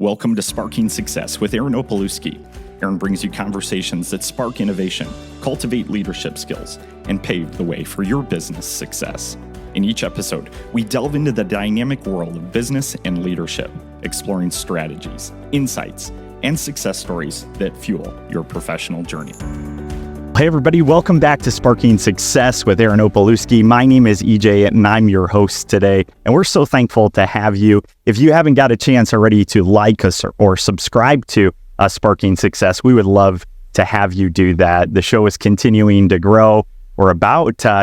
Welcome to Sparking Success with Aaron Opalewski. Aaron brings you conversations that spark innovation, cultivate leadership skills, and pave the way for your business success. In each episode, we delve into the dynamic world of business and leadership, exploring strategies, insights, and success stories that fuel your professional journey. Hey everybody, welcome back to Sparking Success with Aaron Opalewski. My name is E.J. and I'm your host today, and we're so thankful to have you. If you haven't got a chance already to like us or subscribe to Sparking Success, we would love to have you do that. The show is continuing to grow. We're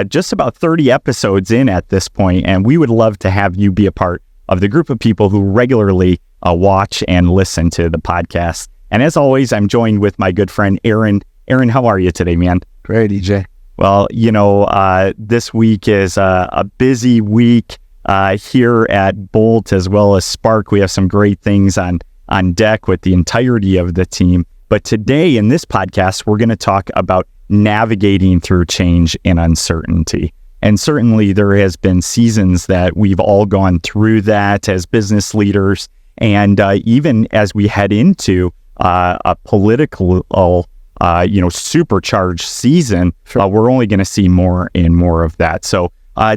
just about 30 episodes in at this point, and we would love to have you be a part of the group of people who regularly watch and listen to the podcast. And as always, I'm joined with my good friend Aaron. Aaron, how are you today, man? Great, EJ. Well, this week is a busy week here at Bolt as well as Spark. We have some great things on deck with the entirety of the team. But today in this podcast, we're going to talk about navigating through change and uncertainty. And certainly there has been seasons that we've all gone through that as business leaders. And even as we head into a political supercharged season, Sure. We're only going to see more and more of that. So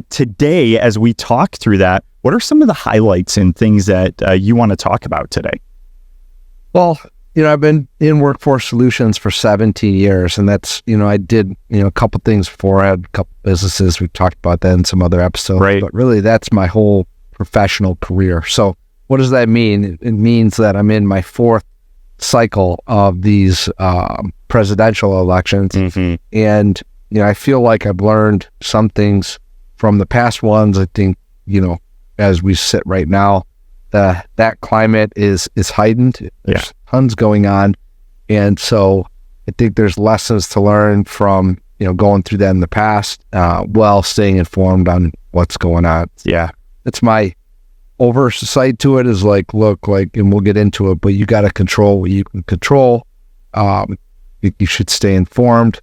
today, as we talk through that, what are some of the highlights and things that you want to talk about today? Well, I've been in workforce solutions for 17 years, and that's, I did, a couple things before. I had a couple businesses. We've talked about that in some other episodes, Right. But really that's my whole professional career. So what does that mean? It means that I'm in my fourth cycle of these presidential elections. Mm-hmm. And, I feel like I've learned some things from the past ones. I think, as we sit right now, that climate is heightened. There's tons going on. And so I think there's lessons to learn from, going through that in the past, while staying informed on what's going on. Yeah. It's my oversight to it is and we'll get into it, but you got to control what you can control. You should stay informed,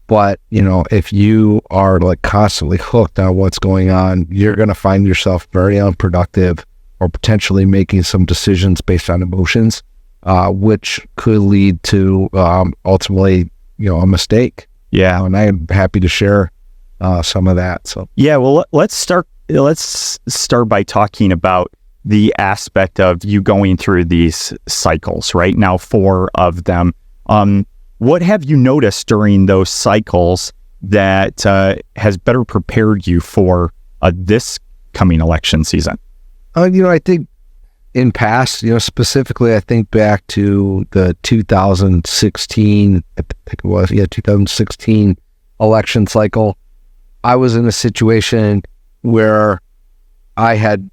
but if you are constantly hooked on what's going on, you're going to find yourself very unproductive or potentially making some decisions based on emotions, which could lead to ultimately, a mistake. Yeah. And I'm happy to share some of that. So yeah, well, let's start by talking about the aspect of you going through these cycles, right? Now, 4 of them. What have you noticed during those cycles that has better prepared you for this coming election season? I think in past, specifically, I think back to the 2016, 2016 election cycle. I was in a situation where I had,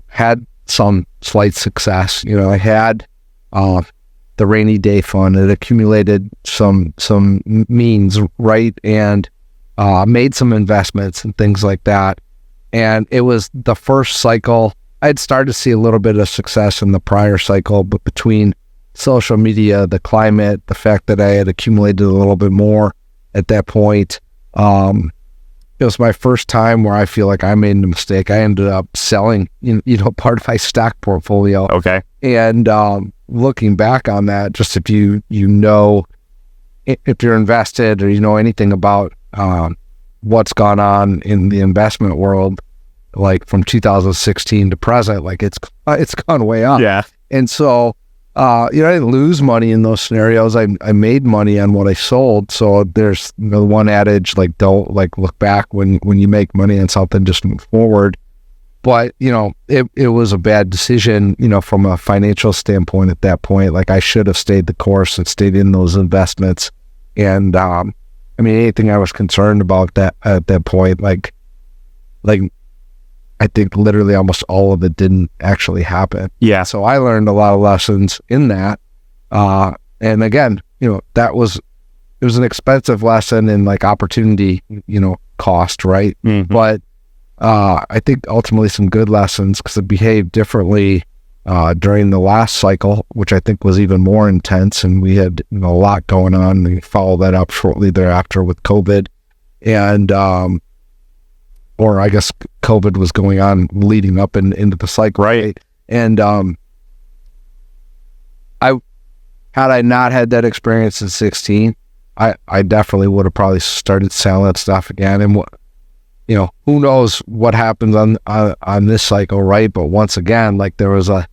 had some slight success. I had the rainy day fund. It accumulated some means, right? And made some investments and things like that. And it was the first cycle. I'd started to see a little bit of success in the prior cycle, but between social media, the climate, the fact that I had accumulated a little bit more at that point, it was my first time where I feel like I made a mistake. I ended up selling, part of my stock portfolio. Okay. And looking back on that, just if if you're invested or anything about what's gone on in the investment world, from 2016 to present, it's gone way up. Yeah. And so, I didn't lose money in those scenarios. I made money on what I sold. So there's the one adage, don't look back when you make money on something, just move forward. But, it was a bad decision, from a financial standpoint at that point. I should have stayed the course and stayed in those investments. And, anything I was concerned about that at that point, I think literally almost all of it didn't actually happen. Yeah. So I learned a lot of lessons in that. And again, it was an expensive lesson in opportunity, cost, right? Mm-hmm. But I think ultimately some good lessons because it behaved differently during the last cycle, which I think was even more intense. And we had a lot going on. We followed that up shortly thereafter with COVID. And or I guess COVID was going on leading up into the cycle. Right. And had I not had that experience in 16, I definitely would have probably started selling stuff again. And who knows what happens on this cycle, right? But once again, like there's a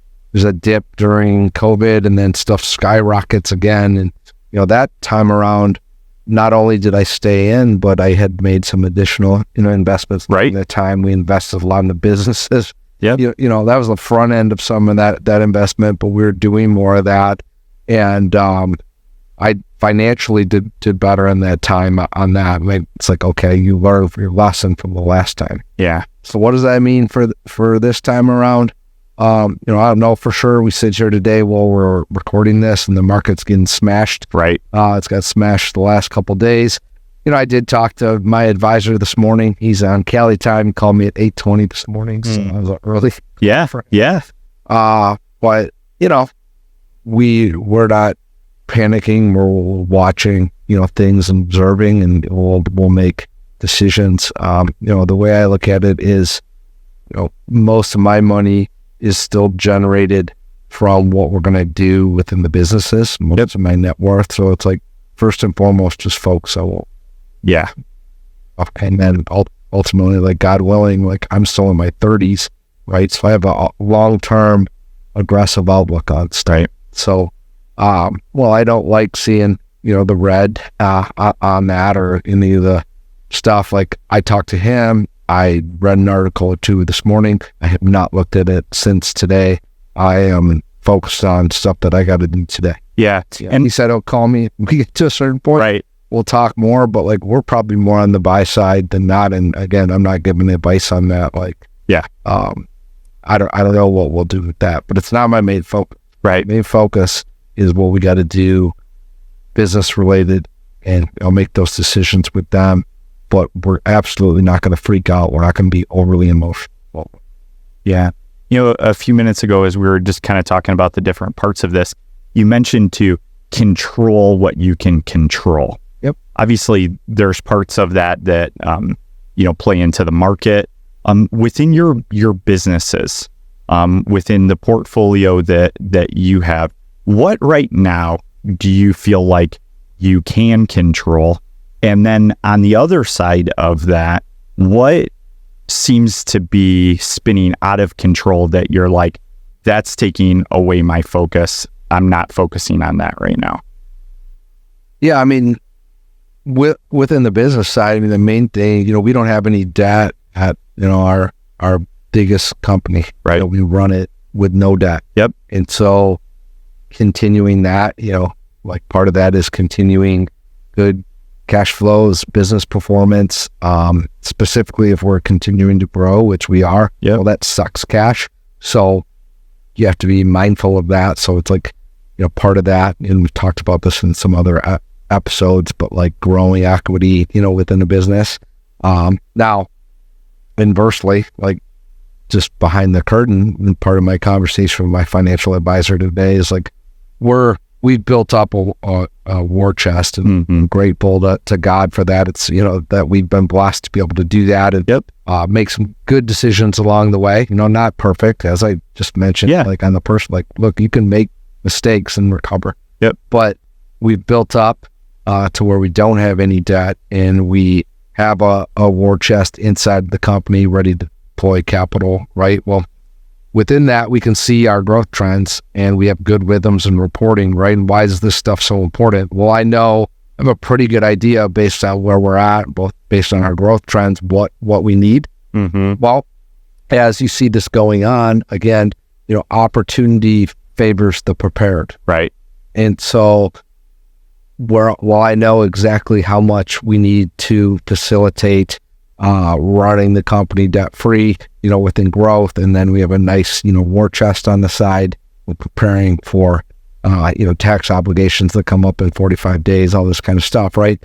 dip during COVID, and then stuff skyrockets again. And that time around, not only did I stay in, but I had made some additional investments. Right. At the time, we invested a lot in the businesses. Yeah. That was the front end of some of that investment, but we were doing more of that. And I financially did better in that time on that. It's like, okay, you learned your lesson from the last time. Yeah. So what does that mean for this time around? I don't know for sure. We sit here today while we're recording this, and the market's getting smashed. Right. It's got smashed the last couple of days. I did talk to my advisor this morning. He's on Cali time. He called me at 8:20 this morning, so I was early. Yeah. Yeah. But we're not panicking. We're watching, things and observing, and we'll make decisions. The way I look at it is, most of my money is still generated from what we're going to do within the businesses, most of my net worth. So it's like, first and foremost, just focus on Yeah. and then ultimately, like, God willing, like, I'm still in my 30s, right? So I have a long-term aggressive outlook on stuff. Right. So, I don't like seeing, the red on that or any of the stuff. Like, I talked to him. I read an article or two this morning. I have not looked at it since today. I am focused on stuff that I got to do today. Yeah. And he said, call me if we get to a certain point. Right. We'll talk more, but like, we're probably more on the buy side than not. And again, I'm not giving advice on that. Like, yeah. I don't know what we'll do with that, but it's not my main focus. Right. Main focus is what we got to do business related, and I'll make those decisions with them, but we're absolutely not going to freak out. We're not going to be overly emotional. Yeah. A few minutes ago, as we were just kind of talking about the different parts of this, you mentioned to control what you can control. Yep. Obviously, there's parts of that play into the market. Within your businesses, within the portfolio that you have, what right now do you feel like you can control? And then on the other side of that, what seems to be spinning out of control that you're like, that's taking away my focus. I'm not focusing on that right now. Yeah, I mean, within the business side, the main thing, we don't have any debt at our biggest company. Right. We run it with no debt. Yep. And so continuing that, like, part of that is continuing good cash flows, business performance, specifically if we're continuing to grow, which we are. Yeah. Well, that sucks cash. So you have to be mindful of that. So it's like, part of that, and we've talked about this in some other episodes, but like growing equity, within a business. Now, inversely, like, just behind the curtain, and part of my conversation with my financial advisor today is like, we've built up a war chest, and grateful to God for that. It's, that we've been blessed to be able to do that and make some good decisions along the way. Not perfect, as I just mentioned, like on the person, like, look, you can make mistakes and recover. Yep. But we've built up to where we don't have any debt, and we have a war chest inside the company ready to deploy capital, right? Well, within that, we can see our growth trends, and we have good rhythms in reporting, right? And why is this stuff so important? Well, I have a pretty good idea based on where we're at, both based on our growth trends, what we need. Mm-hmm. Well, as you see this going on, again, opportunity favors the prepared. Right. And so, while I know exactly how much we need to facilitate running the company debt-free, within growth, and then we have a nice, war chest on the side. We're preparing for, tax obligations that come up in 45 days, all this kind of stuff, right?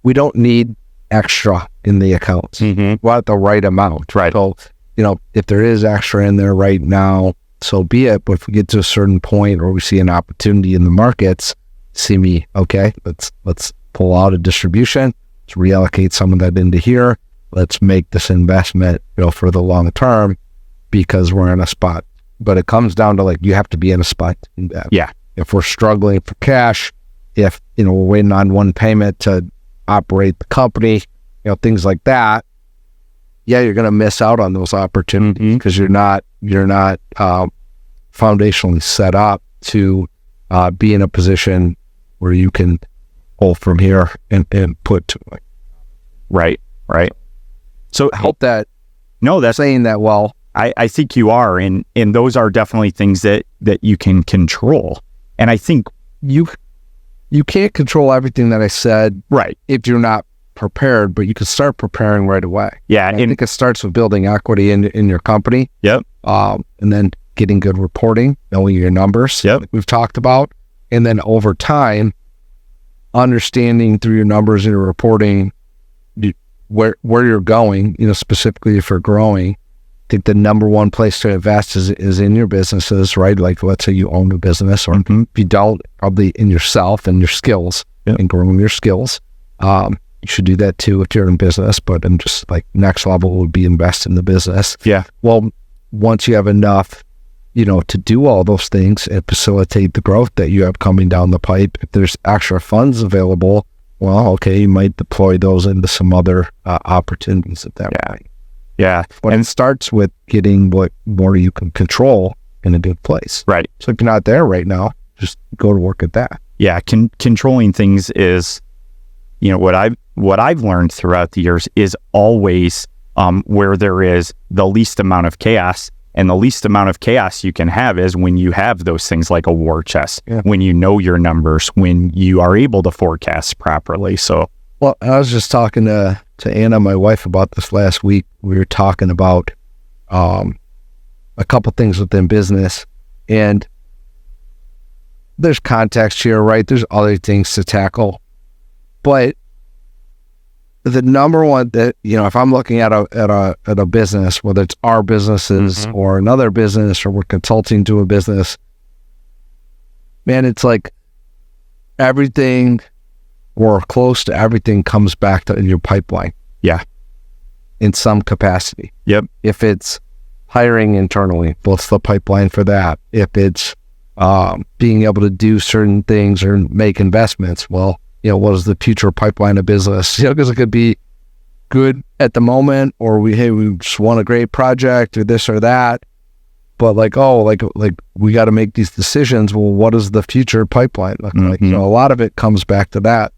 We don't need extra in the accounts. Mm-hmm. We want the right amount. Right. So, if there is extra in there right now, so be it. But if we get to a certain point or we see an opportunity in the markets, okay, let's pull out a distribution, let's reallocate some of that into here. Let's make this investment, for the long term, because we're in a spot. But it comes down to, like, you have to be in a spot to do that. Yeah. if we're struggling for cash, if, we're waiting on one payment to operate the company, things like that, yeah, you're going to miss out on those opportunities because you're not foundationally set up to be in a position where you can pull from here and put to it. Right. So I hope that that's saying that well. I think you are, and those are definitely things that you can control. And I think you can't control everything that I said, right, if you're not prepared, but you can start preparing right away. Yeah, I think it starts with building equity in your company. Yep. And then getting good reporting, knowing your numbers. Yep. Like we've talked about, and then over time, understanding through your numbers and your reporting where you're going. Specifically if you're growing. I think the number one place to invest is in your businesses, right? Like let's say you own a business, or if you don't, probably in yourself and your skills and growing your skills. You should do that too if you're in business, but then just like next level would be invest in the business. Yeah. Well, once you have enough, to do all those things and facilitate the growth that you have coming down the pipe, if there's extra funds available, well, okay, you might deploy those into some other opportunities at that point. Yeah. But it starts with getting what more you can control in a good place. Right. So if you're not there right now, just go to work at that. Yeah. Controlling things is, what I've learned throughout the years is always where there is the least amount of chaos. And the least amount of chaos you can have is when you have those things like a war chest, when you know your numbers, when you are able to forecast properly. So, well, I was just talking to Anna, my wife, about this last week. We were talking about a couple things within business, and there's context here, right? There's other things to tackle, but the number one that, if I'm looking at a business, whether it's our businesses or another business, or we're consulting to a business, man, it's like everything or close to everything comes back to your pipeline. Yeah. In some capacity. Yep. If it's hiring internally, what's the pipeline for that? If it's being able to do certain things or make investments, well, what is the future pipeline of business? Because it could be good at the moment, or we just won a great project or this or that. But like we got to make these decisions. Well, what is the future pipeline look like? A lot of it comes back to that.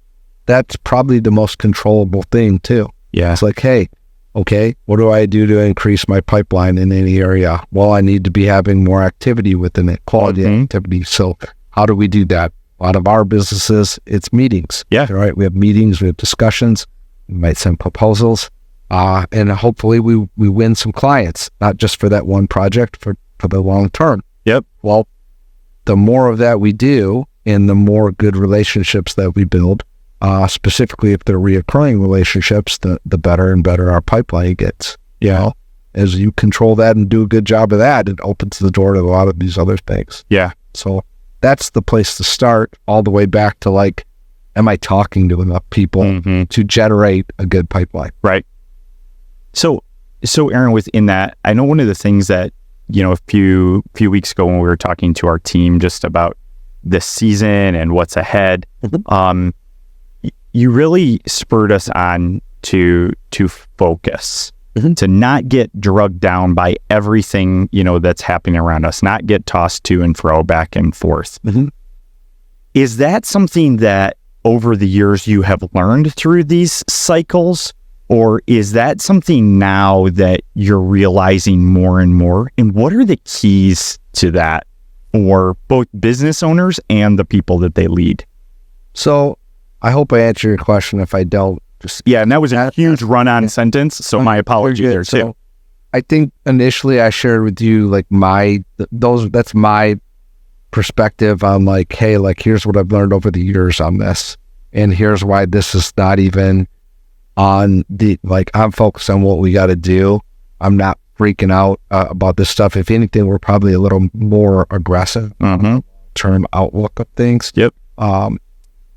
That's probably the most controllable thing too. Yeah. It's like, hey, okay, what do I do to increase my pipeline in any area? Well, I need to be having more activity within it, quality activity. So how do we do that? A lot of our businesses, it's meetings. Yeah. Right. We have meetings, we have discussions, we might send proposals, and hopefully we win some clients, not just for that one project, for the long term. Yep. Well, the more of that we do, and the more good relationships that we build, specifically if they're reoccurring relationships, the better and better our pipeline gets. Yeah. As you control that and do a good job of that, it opens the door to a lot of these other things. Yeah. So that's the place to start, all the way back to like, am I talking to enough people to generate a good pipeline? Right. So Aaron, within that, I know one of the things that, a few weeks ago when we were talking to our team just about this season and what's ahead, you really spurred us on to focus, to not get drugged down by everything, that's happening around us, not get tossed to and fro, back and forth. Is that something that over the years you have learned through these cycles, or is that something now that you're realizing more and more? And what are the keys to that for both business owners and the people that they lead? So I hope I answer your question. If I don't, and that was a huge run-on sentence, so my apology there too. So I think initially I shared with you like that's my perspective on like, hey, like here's what I've learned over the years on this, and here's why this is not even on the, like, I'm focused on what we got to do. I'm not freaking out about this stuff. If anything, we're probably a little more aggressive term outlook of things. Yep.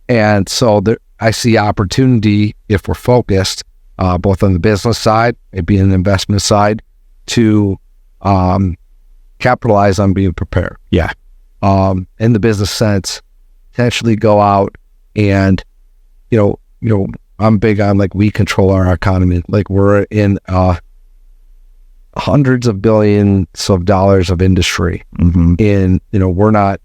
And so I see opportunity if we're focused, both on the business side, maybe an investment side, to capitalize on being prepared. Yeah. in the business sense, potentially go out and, I'm big on like we control our economy. Like we're in hundreds of billions of dollars of industry. And, we're not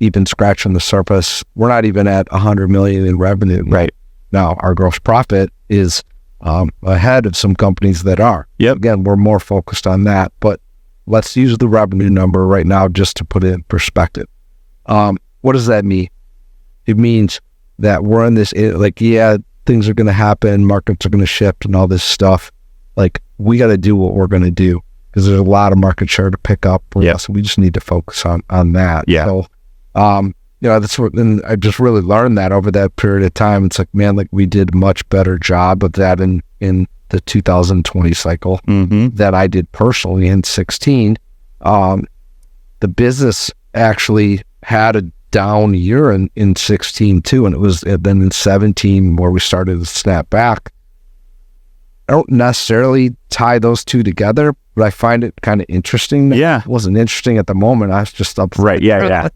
even scratching the surface. We're not even at 100 million in revenue. Right. Now, our gross profit is ahead of some companies that are. Yep. Again, we're more focused on that, but let's use the revenue number right now just to put it in perspective. What does that mean? It means that we're in this, things are going to happen, markets are going to shift and all this stuff. Like, we got to do what we're going to do because there's a lot of market share to pick up for us. We just need to focus on that. Yeah. So, that's what, and I just really learned that over that period of time. It's like, man, like we did a much better job of that in the 2020 cycle that I did personally in 16. The business actually had a down year in 16 too, and it was then in 17 where we started to snap back. I don't necessarily tie those two together, but I find it kind of interesting. Yeah. It wasn't interesting at the moment. I was just up. Right. Yeah.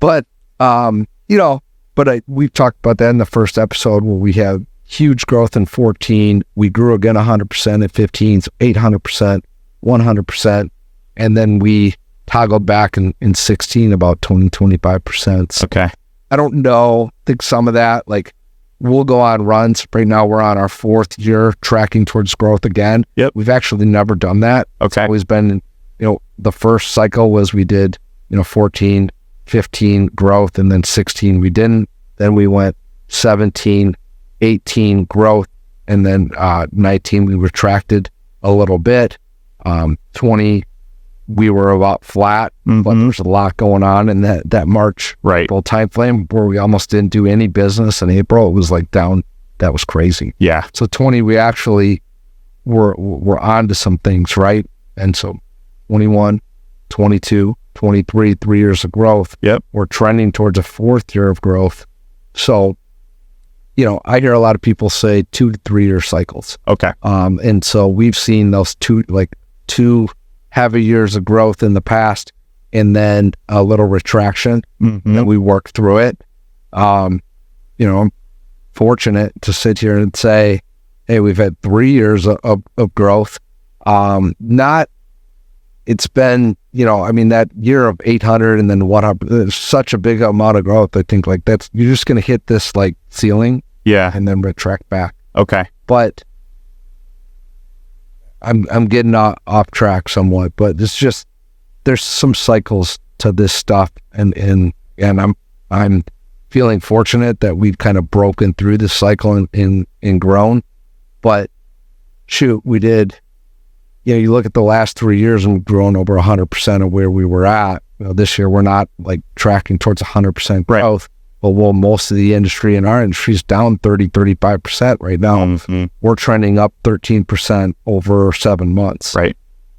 But, we've talked about that in the first episode where we had huge growth in 14. We grew again 100% at 15, so 800%, 100%. And then we toggled back in 16 about 20, 25%. So Okay. I don't know. I think some of that, like, we'll go on runs. Right now we're on our 4th year tracking towards growth again. Yep. We've actually never done that. Okay. It's always been, the first cycle was we did, 14, 15 growth, and then 16 we didn't. Then we went 17, 18 growth, and then 19 we retracted a little bit. 20 we were about flat, but there's a lot going on in that March April time frame where we almost didn't do any business. In April it was like down. That was crazy. Yeah. So 20 we actually were on to some things, right? And so 21, 22, 23, 3 years of growth. Yep. We're trending towards a 4th year of growth. So, I hear a lot of people say 2 to 3 year cycles. Okay. And so we've seen those two heavy years of growth in the past, and then a little retraction, and we worked through it. I'm fortunate to sit here and say, hey, we've had 3 years of growth. It's been, that year of 800 and then 100, there's such a big amount of growth. I think like you're just going to hit this like ceiling. Yeah. And then retract back. Okay. But I'm getting off track somewhat, but it's just, there's some cycles to this stuff. And I'm feeling fortunate that we've kind of broken through this cycle and grown, but shoot, we did. You look at the last 3 years and we've grown over 100% of where we were at. This year we're not like tracking towards 100% growth, but most of the industry in our industry is down 30, 35% right now. We're trending up 13% over 7 months. Right.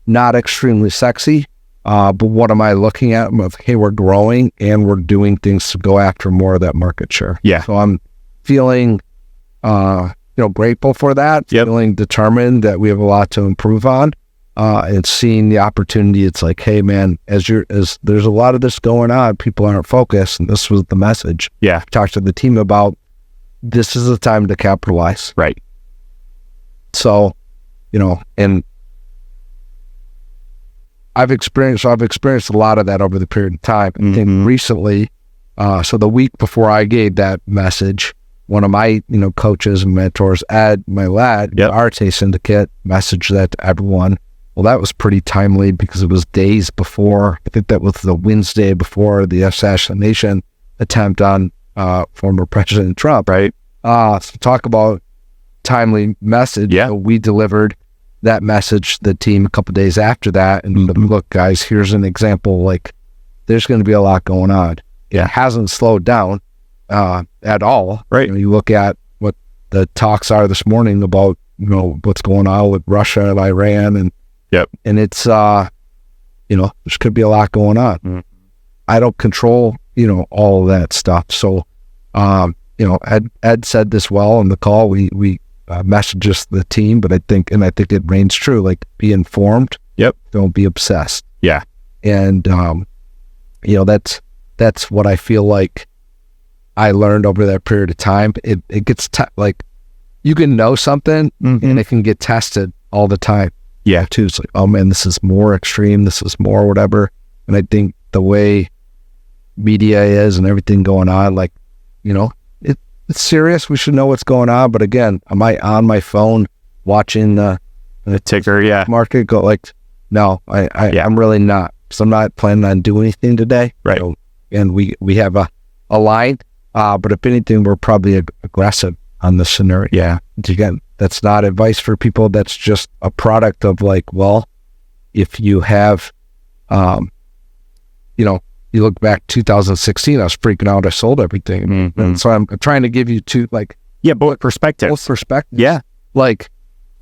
Not extremely sexy, but what am I looking at? Hey, we're growing and we're doing things to go after more of that market share. Yeah. So I'm feeling, grateful for that, feeling determined that we have a lot to improve on, and seeing the opportunity. It's like, hey man, as there's a lot of this going on, people aren't focused, and this was the message. Yeah. Talked to the team about this is the time to capitalize. Right. So, and I've experienced a lot of that over the period of time. I think recently, so the week before I gave that message, one of my, coaches and mentors, my lad, Arte Syndicate, messaged that to everyone. Well, that was pretty timely because it was days before. I think that was the Wednesday before the assassination attempt on former President Trump. Right. So talk about timely message. Yeah. So we delivered that message to the team a couple of days after that. And look, guys, here's an example. Like, there's going to be a lot going on. Yeah. It hasn't slowed down at all. Right. You look at what the talks are this morning about, what's going on with Russia and Iran, and it's there could be a lot going on. I don't control all of that stuff. So Ed said this well on the call. We messages the team, but I think it reigns true. Like, be informed. Don't be obsessed. Yeah. And that's what I feel like I learned over that period of time. It gets like you can know something and it can get tested all the time. Yeah. Too. It's like, oh man, this is more extreme. This is more whatever. And I think the way media is and everything going on, like, you know, it's serious. We should know what's going on. But again, am I on my phone watching the ticker? Yeah. Market go like, no, I'm really not. So I'm not planning on doing anything today. Right. So, and we have a line, but if anything, we're probably aggressive on the scenario. Yeah. Again, that's not advice for people. That's just a product of like, well, if you have, you know, you look back 2016, I was freaking out. I sold everything. And so I'm trying to give you two, like, both perspectives. Yeah. Like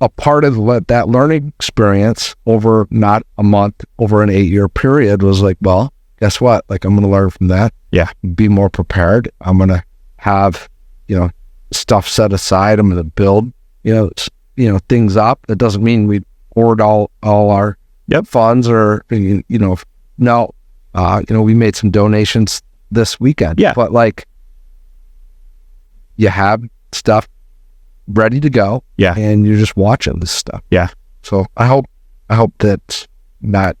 a part of that learning experience over not a month, over an 8-year period was like, well, guess what? Like, I'm going to learn from that. Yeah. Be more prepared. I'm going to have, you know, stuff set aside. I'm going to build, you know, things up. That doesn't mean we hoard all our funds or, you know, no, you know, we made some donations this weekend. Yeah. But like, you have stuff ready to go. Yeah. And you're just watching this stuff. Yeah. So I hope that's not.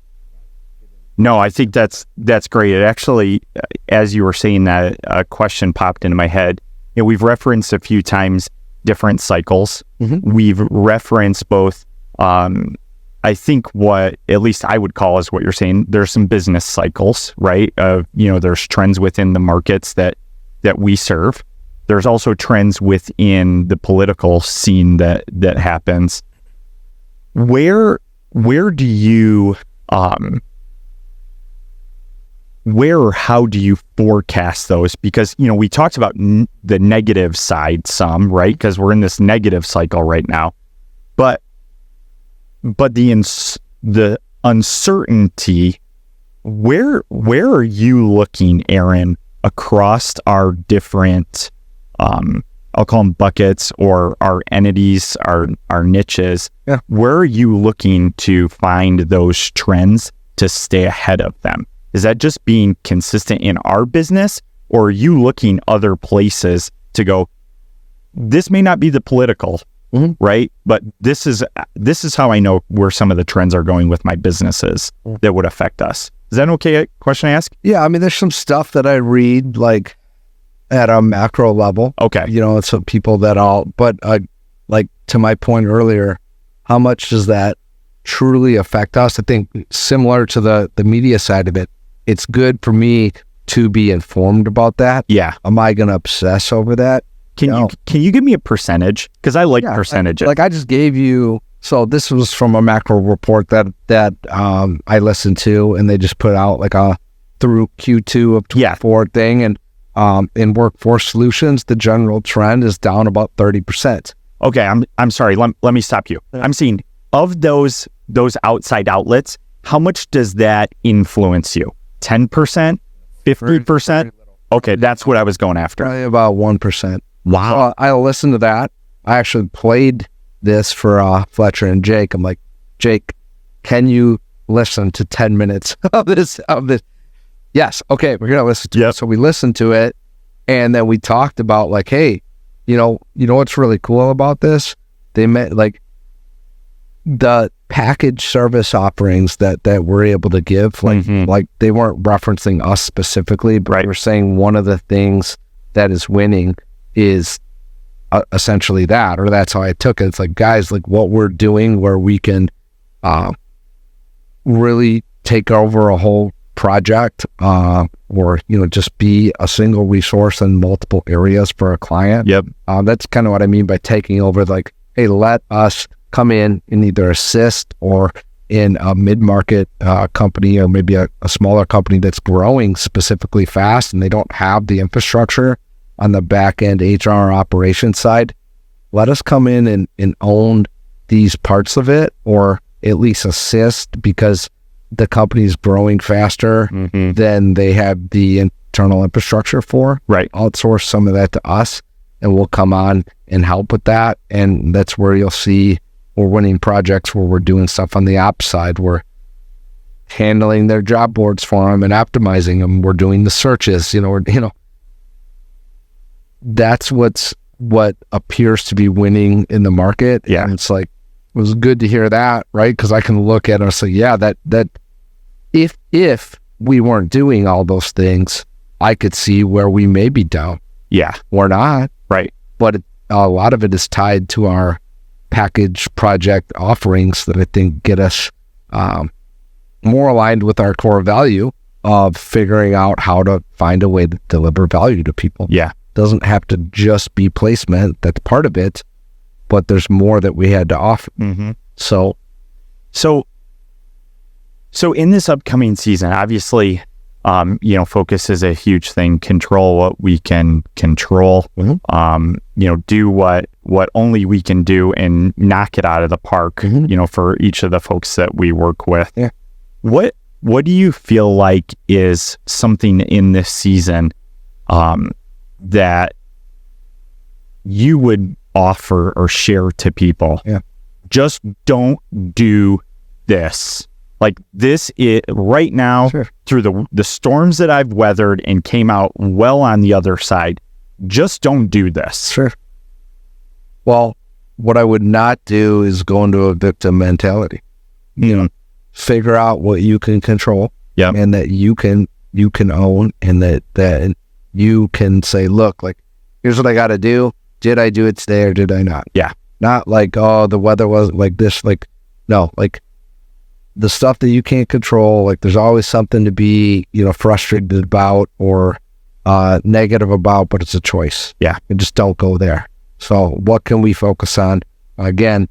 No, I think that's great. It actually, as you were saying that, a question popped into my head. You know, we've referenced a few times different cycles. We've referenced both, I think what at least I would call is what you're saying. There's some business cycles, right? You know, there's trends within the markets that we serve. There's also trends within the political scene that happens. Where do you where or how do you forecast those? Because, you know, we talked about the negative side some, right? Because we're in this negative cycle right now. But the uncertainty, where are you looking, Aaron, across our different, I'll call them buckets or our entities, our niches? Yeah. Where are you looking to find those trends to stay ahead of them? Is that just being consistent in our business, or are you looking other places to go, this may not be the political, right? But this is how I know where some of the trends are going with my businesses that would affect us. Is that an okay question to ask? Yeah, I mean, there's some stuff that I read like at a macro level. Okay. You know, it's some people that but like to my point earlier, how much does that truly affect us? I think similar to the media side of it, it's good for me to be informed about that. Yeah. Am I going to obsess over that? Can you give me a percentage? Because I like percentages. I just gave you. So this was from a macro report that I listened to, and they just put out like a through Q2 of 24 thing, and in workforce solutions, the general trend is down about 30%. Okay, I'm sorry. Let me stop you. I'm seeing of those outside outlets, how much does that influence you? 10%? 50%? Okay, that's what I was going after. Probably about 1%. Wow. I listened to that. I actually played this for Fletcher and Jake. I'm like, Jake, can you listen to 10 minutes of this? Yes. Okay, we're gonna listen to it. So we listened to it, and then we talked about like, hey, you know what's really cool about this? They met like the package service offerings that we're able to give, like they weren't referencing us specifically, but we're saying one of the things that is winning is essentially that, or that's how I took it. It's like, guys, like what we're doing where we can really take over a whole project or, you know, just be a single resource in multiple areas for a client. Yep. That's kind of what I mean by taking over, like, hey, let us come in and either assist or in a mid-market company or maybe a smaller company that's growing specifically fast and they don't have the infrastructure on the back end HR operations side. Let us come in and own these parts of it, or at least assist, because the company's growing faster than they have the internal infrastructure for. Right. Outsource some of that to us and we'll come on and help with that. And that's where you'll see we're winning projects where we're doing stuff on the ops side where handling their job boards for them and optimizing them. We're doing the searches, that's what appears to be winning in the market. Yeah. And it's like, it was good to hear that, right? Because I can look at it and say, yeah, that if we weren't doing all those things, I could see where we may be down. Yeah. We're not. Right. But a lot of it is tied to our package project offerings that I think get us more aligned with our core value of figuring out how to find a way to deliver value to people. Yeah. Doesn't have to just be placement. That's part of it, but there's more that we had to offer. Mm-hmm. So in this upcoming season, obviously, focus is a huge thing. Control what we can control. Mm-hmm. Do what only we can do and knock it out of the park. Mm-hmm. For each of the folks that we work with. Yeah. What do you feel like is something in this season that you would offer or share to people? Yeah. Just don't do this. Like this is right now. Sure. Through the storms that I've weathered and came out well on the other side. Just don't do this. Sure. Well, what I would not do is go into a victim mentality. Figure out what you can control. Yeah. And that you can own, and that you can say, look, like, here's what I got to do. Did I do it today or did I not? Yeah. Not like, oh, the weather was like this. Like, no, like the stuff that you can't control, like there's always something to be, frustrated about or negative about, but it's a choice. Yeah. And just don't go there. So what can we focus on? Again,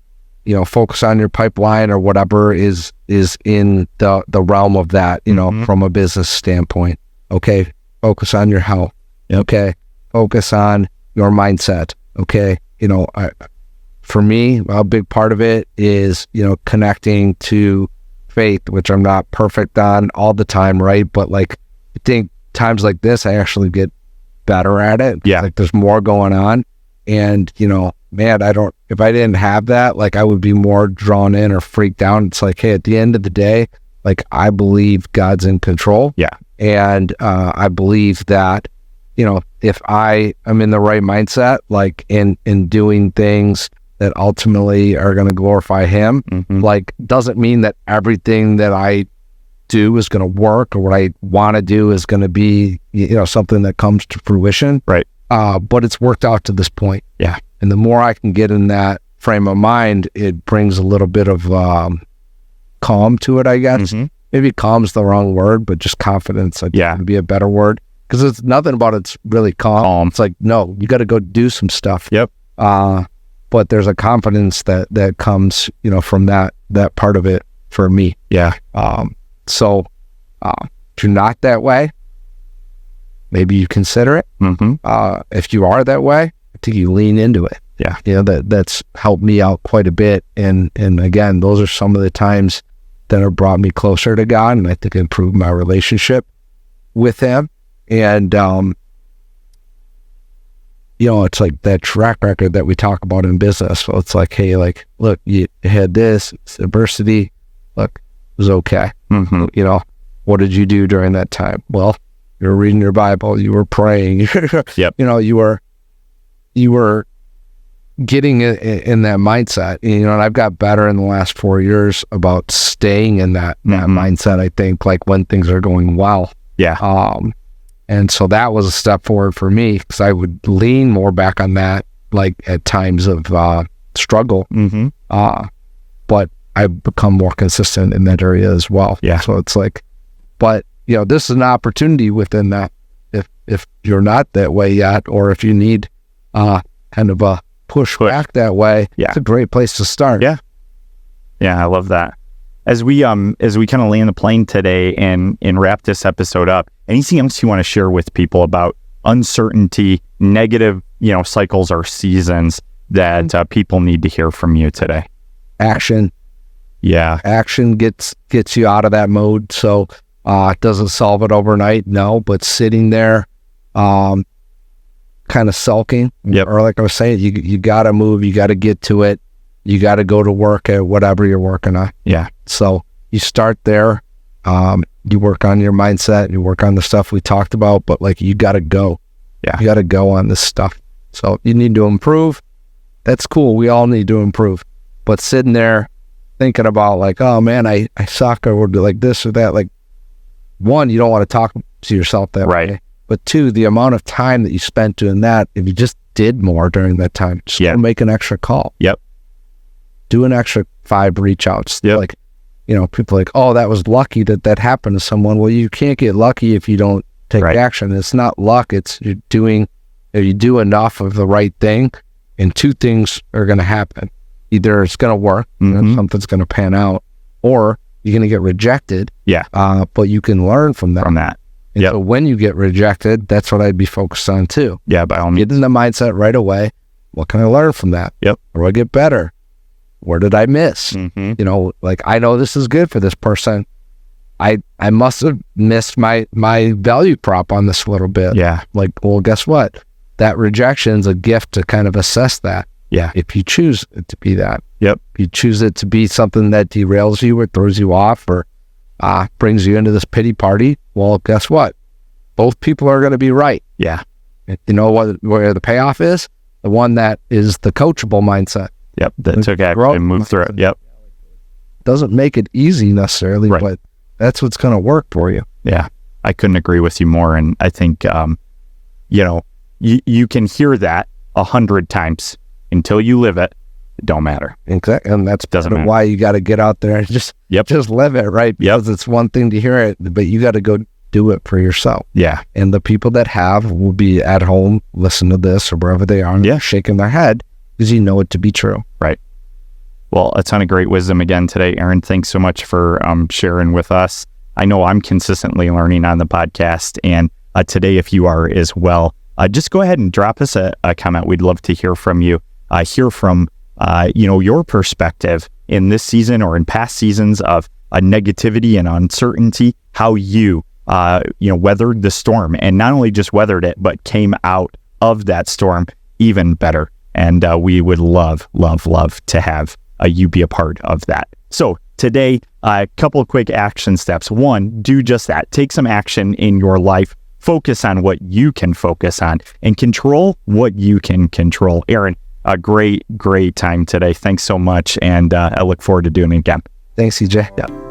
focus on your pipeline or whatever is in the realm of that, from a business standpoint. Okay. Focus on your health. Yep. Okay. Focus on your mindset. Okay. For me, a big part of it is, connecting to faith, which I'm not perfect on all the time. Right. But like, I think times like this, I actually get better at it. Yeah. Like there's more going on. And, man, if I didn't have that, like I would be more drawn in or freaked out. It's like, hey, at the end of the day, like I believe God's in control. Yeah. And I believe that, if I am in the right mindset, like in doing things that ultimately are going to glorify Him, Mm-hmm. like doesn't mean that everything that I do is going to work or what I want to do is going to be, something that comes to fruition. Right. But it's worked out to this point. Yeah. And the more I can get in that frame of mind, it brings a little bit of calm to it, I guess. Mm-hmm. Maybe calm's the wrong word, but just confidence, I think would be a better word. Because it's nothing about it's really calm. It's like, no, you got to go do some stuff. Yep. But there's a confidence that comes, from that part of it for me. Yeah. So if you're not that way, maybe you consider it. Mm-hmm. If you are that way, I think you lean into it. Yeah. That's helped me out quite a bit. And again, those are some of the times that have brought me closer to God, and I think improved my relationship with Him. And, it's like that track record that we talk about in business. So it's like, hey, like, look, you had this adversity. Look, it was okay. Mm-hmm. What did you do during that time? Well, you were reading your Bible, you were praying. Yep. You were getting in that mindset. And I've got better in the last 4 years about staying in that mindset. I think, like when things are going well. Yeah. And so that was a step forward for me, because I would lean more back on that, like at times of struggle. Mm-hmm. But I've become more consistent in that area as well. Yeah. So it's like, but this is an opportunity within that. If you're not that way yet, or if you need kind of a push back that way, it's a great place to start. Yeah. Yeah, I love that. As we kind of land the plane today and wrap this episode up, anything else you want to share with people about uncertainty, negative, cycles or seasons that people need to hear from you today? Action. Yeah. Action gets you out of that mode. So it doesn't solve it overnight, no, but sitting there, kind of sulking. Yep. Or like I was saying, you got to move, you got to get to it. You got to go to work at whatever you're working on. Yeah. So you start there. You work on your mindset, you work on the stuff we talked about, but like, you got to go. Yeah. You got to go on this stuff. So you need to improve. That's cool. We all need to improve. But sitting there thinking about like, oh man, I suck, or do like this or that. Like, one, you don't want to talk to yourself that way. But two, the amount of time that you spent doing that, if you just did more during that time, just go make an extra call. Yep. Do an extra 5 reach outs. Yep. Like, people are like, oh, that was lucky that happened to someone. Well, you can't get lucky if you don't take action. It's not luck. It's you do enough of the right thing, and 2 things are going to happen. Either it's going to work, something's going to pan out, or you're going to get rejected. Yeah. But you can learn from that. And so when you get rejected, that's what I'd be focused on too. Yeah, by all means. Get in the mindset right away. What can I learn from that? Yep. Or do I get better? Where did I miss? Like, I know this is good for this person. I must have missed my value prop on this a little bit. Yeah. Like, well, guess what? That rejection's a gift to kind of assess that. Yeah. If you choose it to be that. Yep. If you choose it to be something that derails you or throws you off or brings you into this pity party, well, guess what? Both people are going to be right. Yeah. You know where the payoff is? The one that is the coachable mindset. Yep. That took action and moved through it. Yep. Doesn't make it easy necessarily, but that's what's going to work for you. Yeah. I couldn't agree with you more. And I think, you can hear that 100 times until you live it. It don't matter. Exactly. And that's why you got to get out there and just live it, right? Because it's one thing to hear it, but you got to go do it for yourself. Yeah. And the people that have will be at home, listen to this or wherever they are, shaking their head because you know it to be true. Right. Well, a ton of great wisdom again today, Aaron. Thanks so much for sharing with us. I know I'm consistently learning on the podcast, and today, if you are as well, just go ahead and drop us a comment. We'd love to hear from you, hear from your perspective in this season or in past seasons of negativity and uncertainty, how you weathered the storm, and not only just weathered it, but came out of that storm even better. And we would love to have you be a part of that. So today, a couple of quick action steps. 1, do just that. Take some action in your life. Focus on what you can focus on and control what you can control. Aaron, a great time today. Thanks so much. And I look forward to doing it again. Thanks, E.J. Yeah.